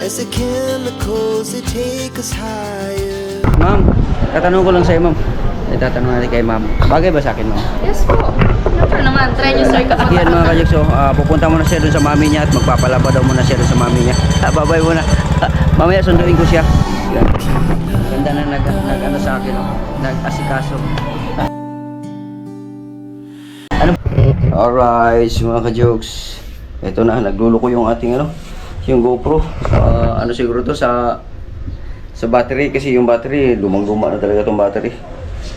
as the chemicals they take us higher. Ma'am, tatanong ko lang sa'yo, ma'am. Tatanong natin kay ma'am. Bagay ba sa akin, ma'am? Yes po. Sure naman. Try nyo, sir. Sige yan mga kajok. So, pupunta muna siya dun sa mami niya at magpapalaba daw muna siya dun sa mami niya. Babay muna. Mamaya sunduin ko siya. Yan. Ganda na nag-ano sa akin. Oh. Nag-asikaso. Ano? Alright, mga kajokes. Ito na, naglulo ko yung ating ano, yung GoPro. Ano siguro to sa battery kasi yung battery, lumang-luma na talaga tong battery.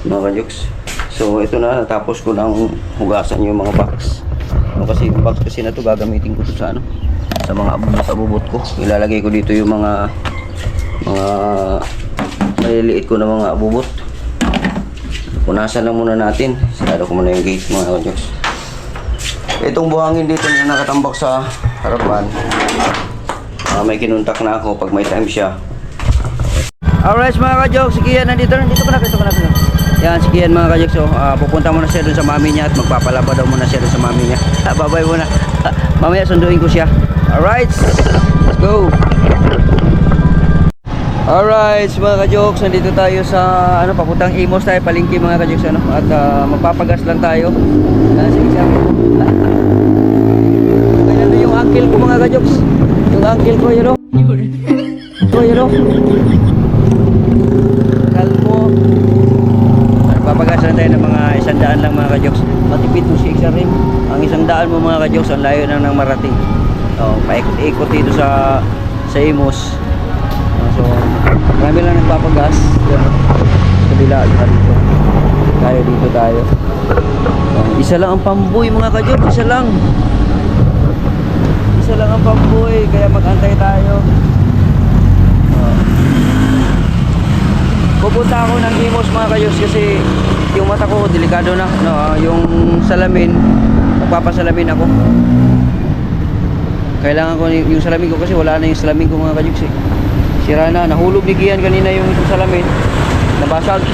Mga kajokes. So ito na, natapos ko nang hugasan yung mga box. Kasi yung box kasi na to gagamitin ko to sa ano, sa mga abubot ko. Ilalagay ko dito yung mga maliliit ko na mga abubot. Punasan lang muna natin. Sarado ko muna yung gate mga kajokes. Itong buhangin dito na nakatambak sa harapan, may kinuntak na ako pag may time siya. Alright mga kajokes, sige yan, nandito ka na. Yan, sige yan mga kajokes. So, pupunta muna siya dun sa mami niya at magpapalaba daw muna siya dun sa mami niya. Babay muna. Mamaya sunduin ko siya. Alright, let's go. Alright mga kajokes, nandito tayo sa ano, papuntang Imos tayo, palengke mga kajokes ano, at magpapagas lang tayo. Sige sabi ko. Kaya na yung uncle ko mga kajokes. Yung uncle ko yun o. Kalmo. Papagasan tayo ng mga 100 lang mga kajokes. Matipid mo si XR rin. Ang 100 mo mga kajokes, ang layo na ng marating. Paikot-ikot dito sa Imos. So, marami lang nagpapagas. Kabila dito. Dito tayo. Isa lang ang pamboy mga kajokes. Isa lang ang pamboy. Kaya mag-antay tayo. Pupunta ako ng Imos mga kajokes kasi yung mata ko delikado na no, yung salamin magpapasalamin ako. Kailangan ko yung salamin ko kasi wala na yung salamin ko mga kajokes eh. Sira na, nahulog ni Gian kanina yung isang salamin, nabasag.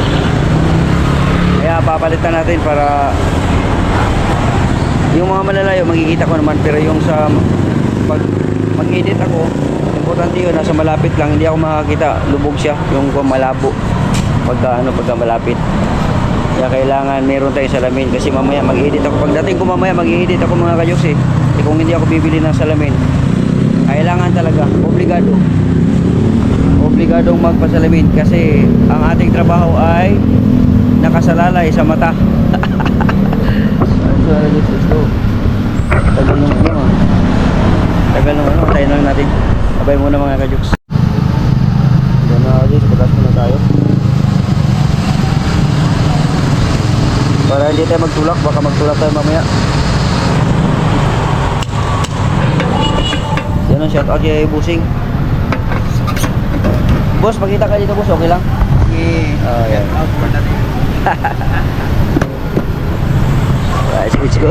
Kaya papalitan natin para yung mga malalayo makikita ko naman, pero yung sa pag mag-edit ako, importante yun, nasa malapit lang, hindi ako makakita, lubog siya, yung malabo pagka malapit. Kaya kailangan meron tayong salamin kasi mamaya mag-edit ako. Pagdating ko mamaya mag-edit ako mga kajokes eh. Kung hindi ako bibili ng salamin, kailangan talaga, obligadong magpasalamin kasi ang ating trabaho ay nakasalalay sa mata. Tagal nung ano, tayo lang natin. Abay muna mga kajokes. Diyan na kajokes, pagkas muna tayo. Para hindi tayo magtulak, baka magtulak tayo mamaya. Yan ang shout out kay Busing. Boss, pakita ka dito boss, okay lang? Okay. Yan. Right, let's go.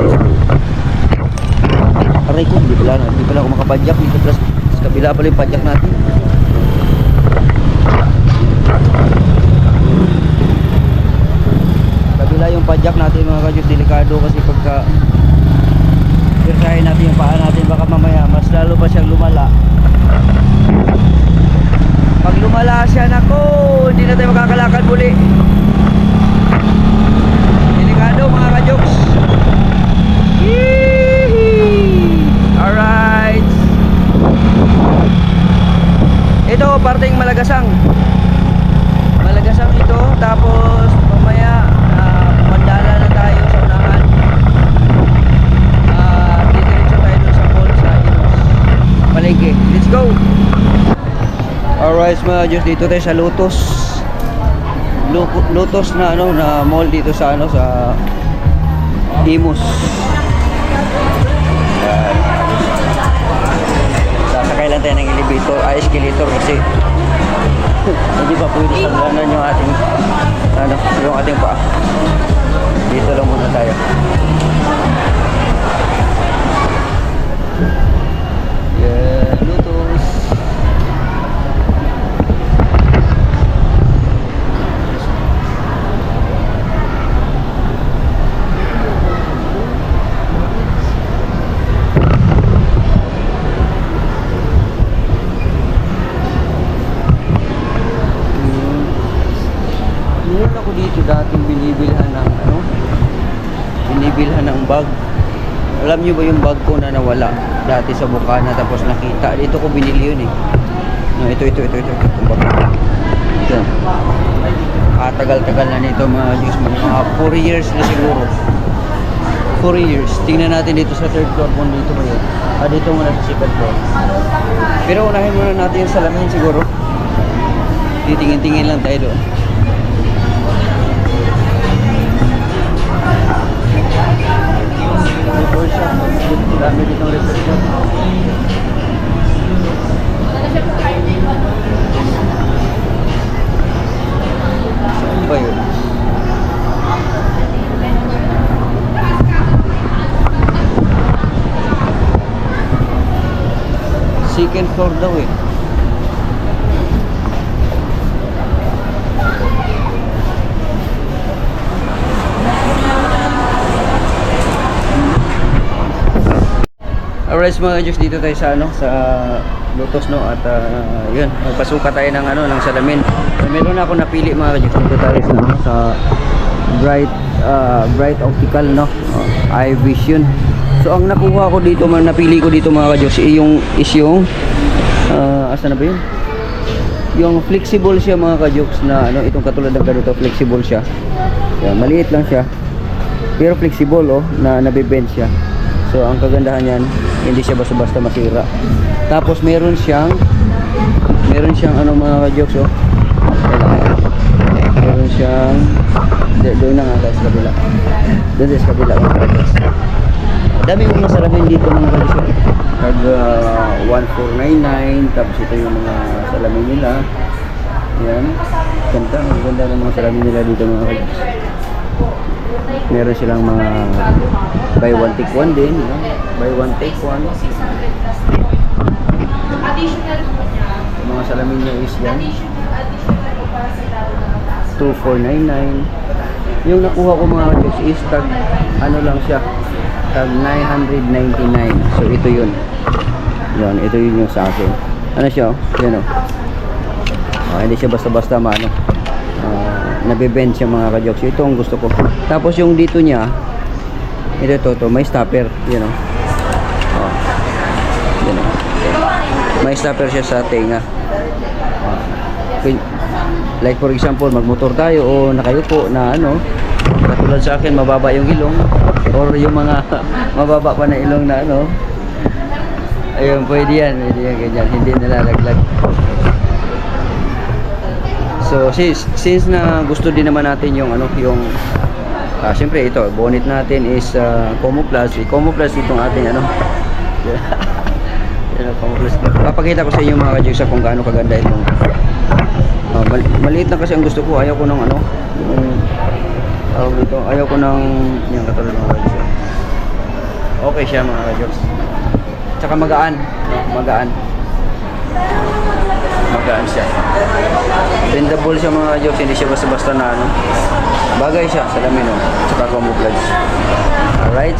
Aray ko, hindi pala ako makapadyak dito plus sa kabila pala yung padyak natin. Kabila yung padyak natin mga kajok, delikado kasi pagka pirsahin natin yung paa natin, baka mamaya mas lalo pa siyang lumala. Pag lumala siya, nako, hindi na tayo makakalakad muli. Delikado mga kajoks. Alright. Ito, parting Malagasang. Malagasang ito, tapos mamaya mandala na tayo sa unahan. Didiretso tayo dun sa mall sa Imos palengke. Let's go. Alright mga Diyos, dito tayo sa Lotus na ano, na mall dito sa ano, sa Imos. Sasakay lang tayo ng escalator kasi hindi pa pwede sangganan yung ating ano, yung ating paa. Dito lang muna tayo. Yeah, Lotus. Alam niyo ba yung bag ko na nawala dati sa Bukana tapos nakita? Dito ko binili yun eh. No, ito. Itong bag ko. Ito. Tagal-tagal na nito mga Diyos. Mga 4 years na siguro. 4 years. Tingnan natin dito sa third floor kung dito ba yun. Dito muna sa second floor. Pero unahin muna natin yung salamin siguro. Titingin-tingin lang tayo doon. Report siya. Dami ditong report siya. Saan ba yun? Second floor daw eh. Alright mga Diyos, dito tayo sa sa Lotus no at yun, magpasuka tayo ng ng salamin. Meron ako napili mga Diyos, dito tayo sa Bright Optical no, Eye Vision. So ang nakuha ko dito, napili ko dito mga Diyos, is yung asa na ba yun? Yung flexible siya mga ka-jokes na itong katulad ng ganito, flexible siya. Yan, maliit lang siya. Pero flexible na nabibend siya. So ang kagandahan niyan, hindi siya basta-basta masira. Tapos meron siyang mga ka-jokes meron siyang doon na nga guys, kabila. Doon sa kabila mga ka-jokes. Dami yung salamin dito mga ka-jokes. Tag 1499, tapos ito yung mga salamin nila. Yan. Ganda ng mga salamin nila dito mga ka-jokes. Meron silang mga buy one take one din, buy one take one. Yung mga salamin niya is yan 2499. Yung nakuha ko mga ka-jokes is tag lang siya, tag 999. So ito yun. Yan, ito yun yung sa akin. Ano siya? Yan hindi siya basta-basta nabibend siya mga ka-jokes. Ito ang gusto ko. Tapos yung dito niya, ito may stopper, yan yan may stopper siya sa tenga. Like for example, magmotor tayo o nakayupo na katulad sa akin, mababa yung ilong or yung mga mababa pa na ilong na ayun, pwede yan ganyan, hindi nalalaglag. So since na gusto din naman natin yung siyempre ito, bonnet natin is Camouflage. Camouflage itong ating Camouflage. Papakita ko sa inyo mga ka-jokes kung gaano kaganda itong maliit lang kasi ang gusto ko. Ayaw ko ng ayaw ko ng yung katulad mga ka-jokes. Okay siya mga ka-jokes. Tsaka magaan siya. Bendable siya mga ka-jokes, hindi siya basta-basta na bagay siya sa lamin tsaka camouflage. Alright.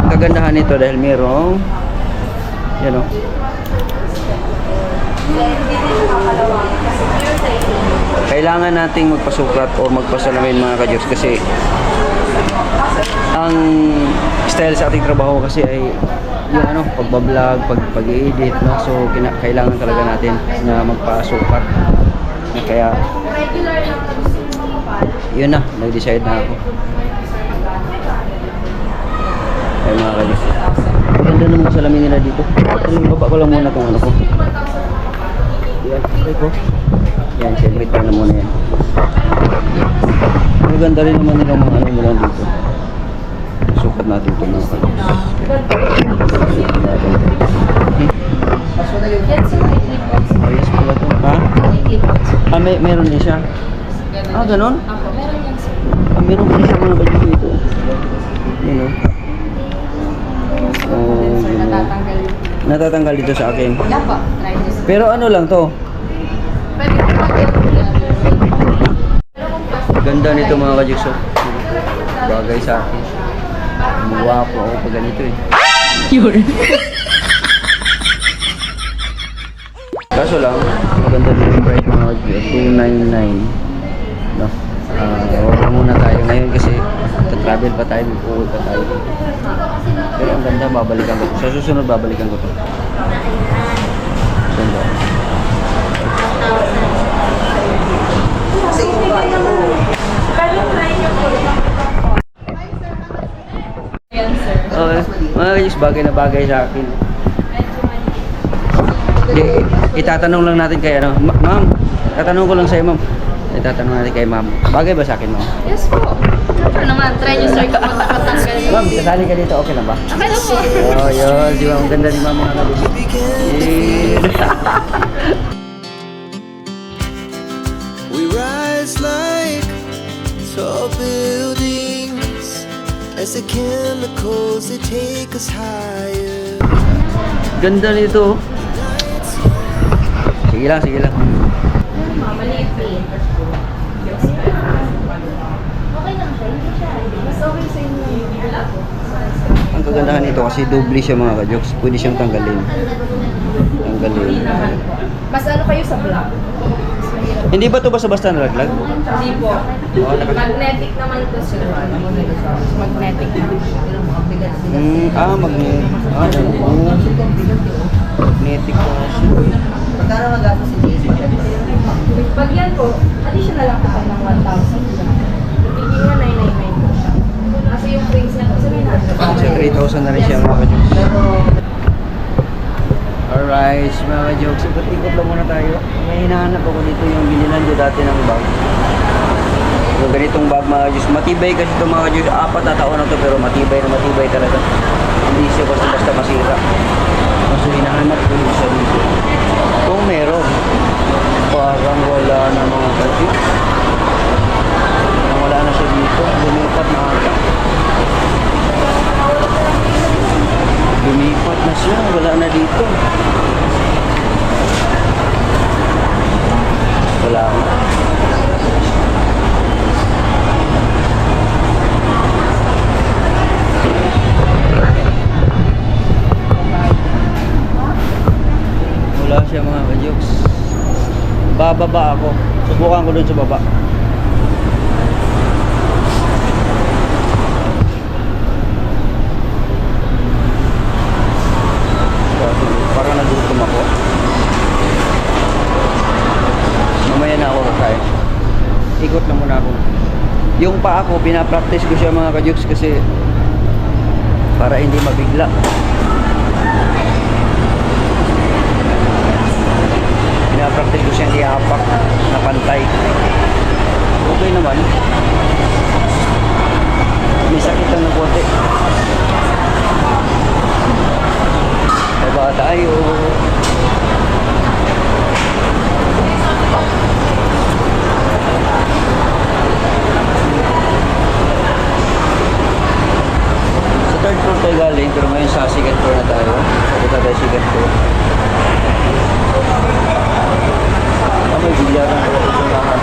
Ang kagandahan nito dahil merong kailangan nating magpasukat o magpasalamin mga ka-jokes kasi ang style sa ating trabaho kasi ay yung pagbablog, pag-i-edit so kailangan talaga natin na magpasukat. Kaya yun na, nag-decide na ako. Ay mga ka-jokes, maganda ng mga salamin nila dito. Baba ko lang muna kung ko. Yan, try ko. Yan, siyempre try na muna yan. Maganda rin naman nilang mga mula dito. Sukat natin ito mga ka-jokes. Ayos pala ito. Ha? Meron din siya. Ganon? Meron din siya mga ka-jokes dito. Natatanggal dito sa akin. Pero lang to. Ganda nito mga ka-jokes. Bagay sa akin. Guwapo ako pag ganito Yun. Kaso lang, maganda din yung price mga ka-jokes. 299. No. Order muna tayo ngayon kasi Mag-travel pa tayo, mag-uwi pa tayo. Pero ang ganda, babalikan ko to. Sa susunod, babalikan ko to. Ganda. Ayan, sir. Okay. Mga kajus, bagay na bagay sa akin. Itatanong lang natin kay ano, ma'am. Tatanong ko lang sa'yo, ma'am. Itatanong natin kay ma'am. Bagay ba sa akin, ma'am? Yes po. Siyempre naman, try nyo, sir, kung matakatanggal. Ma'am, kasali ka dito, okay lang ba? Okay lang po. Oh, yun. Di ba? Ang ganda ni ma'am, mga kajus. We rise like tall buildings as the chemicals they take us higher. Ganda nito. Sige lang, sige lang. Maliit eh. Okay lang siya, hindi siya. Mas okay sa inyo yung Ang kagandahan nito kasi doble siya mga kajoks. Pwede siyang tanggalin. Tanggalin. Mas ano kayo sa vlog? Hindi ba ito basta-basta nalaglag? Hindi po. Magnetic naman ito sir. Magnetic naman siya. Magnet. Magnetic po siya. Magkano magastos si Jason? Pag yan po, additional lang po tayo ng 1,000. Hindi nga 999 po siya. Kasi yung rings niya, sabihin natin. Sa 3,000 na rin siya mga kajoks. Alright, mga kajoks. Ikot-ikot lang muna tayo. May hinahanap ako dito yung bilinan nyo dati ng bag. Yung ganitong bag mga kajoks. Matibay kasi ito mga kajoks. 4 na taon na to pero matibay na matibay talaga. Hindi siya basta-basta masira. So hinahanap ko yung isa dito. Kung meron, parang wala na mga kajoks. Parang wala na siya dito. Lumipat na ata. Lumipat na siya, wala na dito. Wala na. Wala siya mga kajoks. Bababa ako. Subukan ko dun sa baba. Parang nagutom ako. Mamaya na ako kakain. Ikot na muna ako. Yung paa ko, pinapractice ko siya mga kajoks kasi para hindi mabigla. Pinapractice ko siya ihapak na pantay. Okay naman. May sakit lang ng konti. Baba tayo. Sa third floor tayo galing pero ngayon sa second floor na tayo. Sa tayo second floor. May bilyaran ko ito lahat.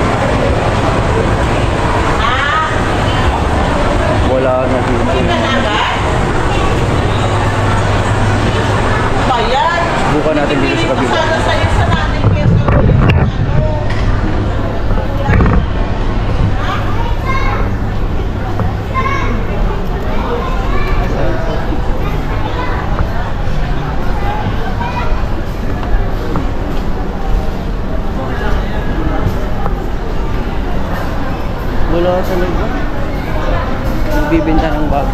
Wala na dito. Bukan natin dito sa kabila. Wala talaga. Nagbibenta ng bag.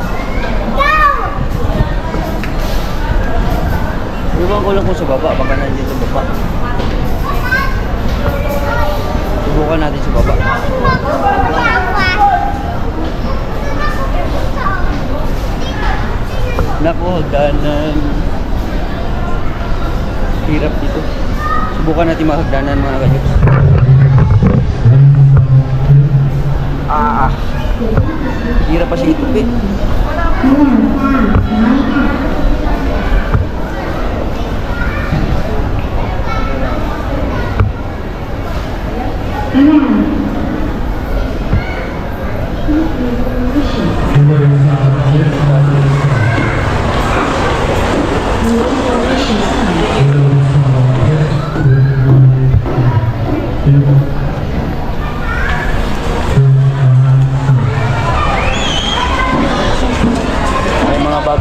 Iwan ko lang kung sa baba, baka nandiyan sa baba. Subukan natin sa baba. Naku, hagdanan. Hirap dito. Subukan natin mga hagdanan mga kajoks. Hirap pa siya itupi.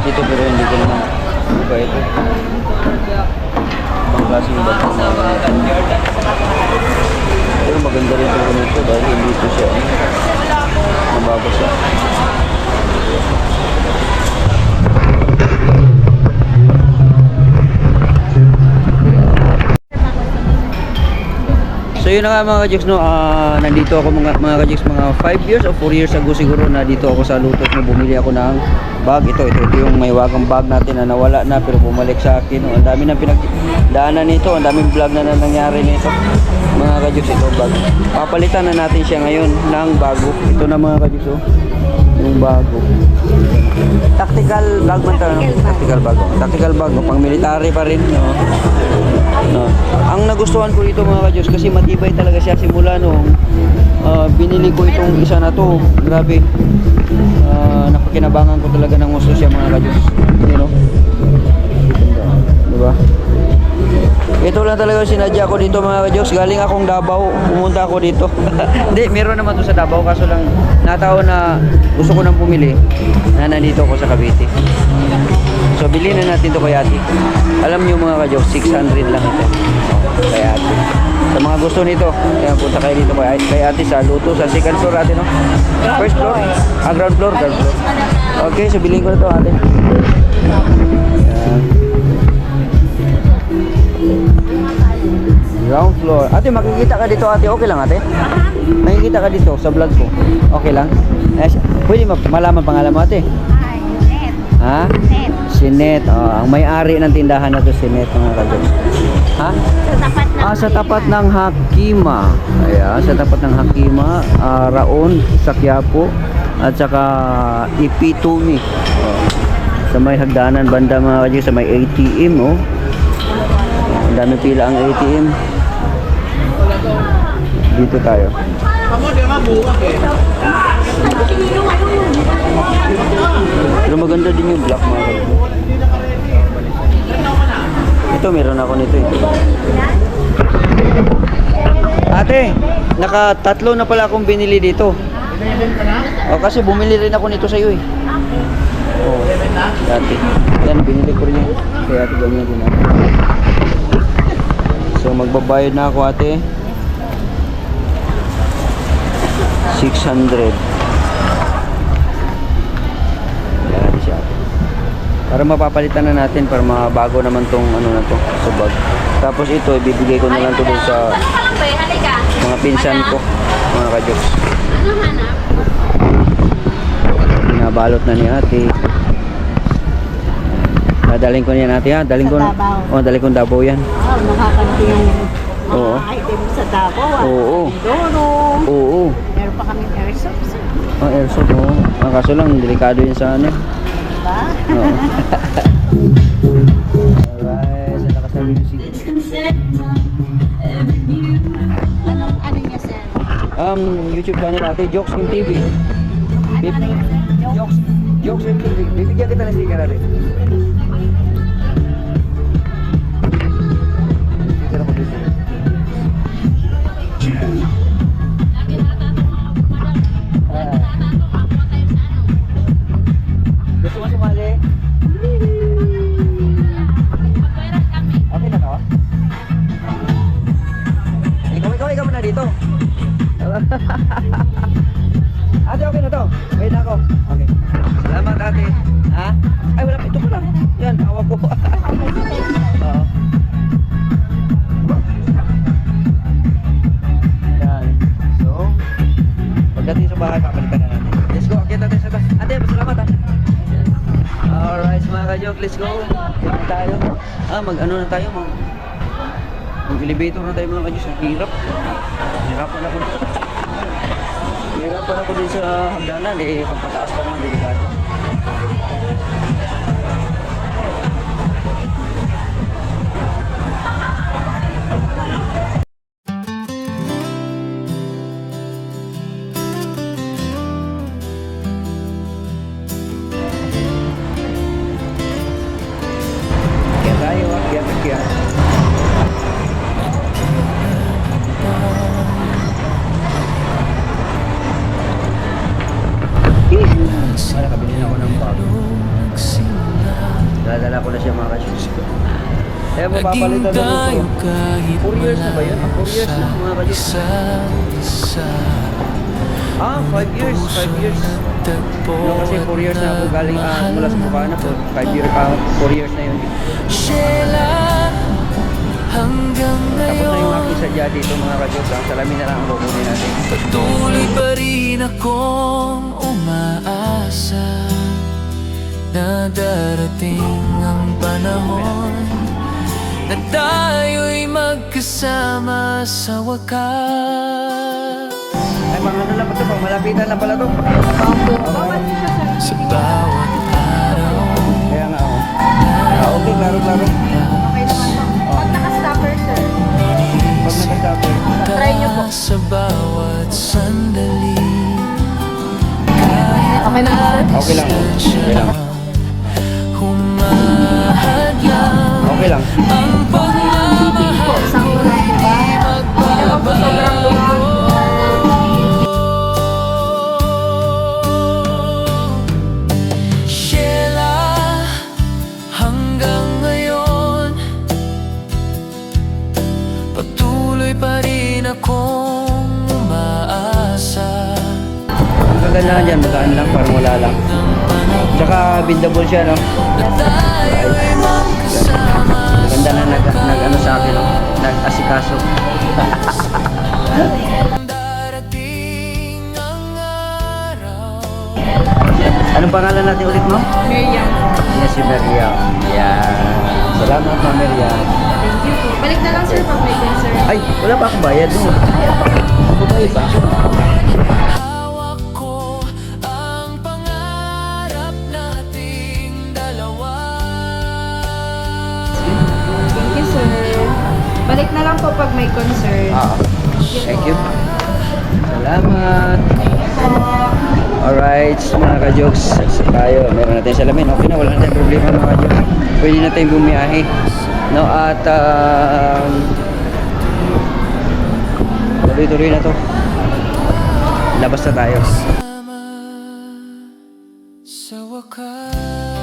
ito pero hindi ko naman iba ito. Ang klaseng bag pero maganda rin ito nito dahil hindi ito siya mababa siya. So yun na nga mga ka-Jux, no? Nandito ako mga ka-Jux, mga 5 years o 4 years ago siguro na dito ako sa Lutot, no? Bumili ako ng bag. Ito yung may wagang bag natin na nawala na pero bumalik sa akin, no? Ang dami na pinagdaanan nito, ang daming vlog na nangyari nito mga ka-Jux. Ito bag, papalitan na natin siya ngayon ng bago. Ito na mga ka-Jux, oh. Yung bago tactical bag man to, no? Tactical bag, no? Pang military pa rin, no? No. Ang nagustuhan ko dito mga ka-Diyos kasi matibay talaga siya simula nung binili ko itong isa na to. Grabe. Napakinabangan ko talaga ng gusto siya mga ka-Diyos. You know? Diba? Ito lang talaga sinadya ko dito mga ka-Diyos. Galing akong Davao, pumunta ako dito. Hindi, meron naman to sa Davao kaso lang nataon na gusto ko nang pumili na nandito ako sa Cavite. So bilhin na natin to kay ate. Alam niyo mga ka-Diyos, 600 lang ito kay ate. Sa mga gusto nito, kaya punta kayo dito kay ate sa Luto, sa second floor ate, no? First floor? Ground floor, ground floor. Okay, so bilhin ko na to ate. Ayan. Ground floor. Ate, makikita ka dito ate. Okay lang ate? Makikita ka dito sa vlog ko. Okay lang? Pwede malaman pangalan mo ate? Ha? Si Net. Ang may-ari ng tindahan na to si Net mga ka-Diyos. Ha? Sa tapat ng Hakima. Ayan, sa tapat ng Hakima, Raon, sa Quiapo, at saka Ipitumi. Sa may hagdanan banda mga ka-Diyos, sa may ATM, oh. Ang dami pila ang ATM. Dito tayo. Pero maganda din yung black mga ka-Diyos. Ito meron ako nito eh. Ate, naka-3 na pala akong binili dito. Kasi bumili rin ako nito sa iyo eh. Dati. Yan, binili ko rin yun. Kaya ate ganyan din ako. So magbabayad na ako ate. 600. Yan siya. Para mapapalitan na natin para mabago naman tong ano na to sa bag. Tapos ito ibibigay ko na lang to dun sa mga pinsan ko, mga ka-Diyos. Binabalot na ni ate. Dadaling ko niyan ate ha. Daling ko. Daling ko Davao yan. Nakakarating ang Oo. mga item sa Davao. Oo. Doro. Oo. Meron pa kaming airsoft. Airsoft mo. Kaso lang delikado yun sa ano. Diba? Oo. Alright, sa nakasabi yung seat. Ano niya, sir? YouTube channel ate, Jokes in TV. Ano yun, sir? Jokes in TV. Bibigyan kita ng sticker rin. Sticker ako dito. Gusto mo sumali? Okay na to? Ikaw muna dito. Ate, okay na to? Wait na ako. Okay. Salamat ate. Ha? Ay, wala. Ito ko lang. Yan, hawak ko. Oo. Yan. So, pagdating sa bahay, papalitan na natin. Let's go. Akit natin sa taas. Ate, salamat ha. Alright, mga ka-Joke, let's go. Yan tayo. Mag-ano na tayo, mag-elevator na tayo mga ka-Diyos. Ang hirap. Hirapan ako. Hirapan ako din sa hagdanan. Pagpataas pa naman, delikado. Kaya tayo, kaya. Nakabili na ako ng bag. siya mga kasyos. Kaya mapapalitan na ito. 4 years na ba yun? 4 years na mga kasyos. 5 years. 5 years. No, kasi 4 years na ako galing mula sa Bukana po. 4 years na yun. Tapos na yung aking sadya dito mga kasyos. Ang salamin na lang ang kukunin natin. Patuloy pa rin akong umaasa na darating ang panahon na tayo'y magkasama sa wakas. Ay, mga ano lang pa ito. Malapitan lang pala ito. Bawal niyo siya sa Sa bawat araw Kaya nga ako. Okay, klaro. Okay naman po. Pag naka-stopper, sir. Pag nagkasabi. Try niyo po. sa bawat sandali. Okay na sir? Okay lang. Okay lang. Humahadlang Okay lang. ang pagmamahal Sakto lang po ba? Hindi naman po sobrang luwag. Sheila, hanggang ngayon patuloy pa rin akong umaasa. Ang kagandahan dyan, magaan lang, parang wala lang. Tsaka bindable siya, no? Tayo'y magkasama Ganda na nag-ano sa akin, no? Nag-asikaso. darating ang araw. Anong pangalan natin ulit, mo? Miriam. Yes, si Miriam. Yan. Salamat, ma Miriam. Thank you po. Balik na lang sir pag may concern. Ay, wala pa akong bayad, no? Babayad pa. Hawak ko ang pangarap nating dalawa. Thank you sir. Balik na lang po pag may concern. Thank you. Salamat. Alright, mga ka-jokes. Tayo, meron natin salamin. Okay na, wala na tayong problema mga ka-jokes. Pwede na tayong bumiyahe. No, at tuloy-tuloy na to. Labas na tayo. Sa wakas.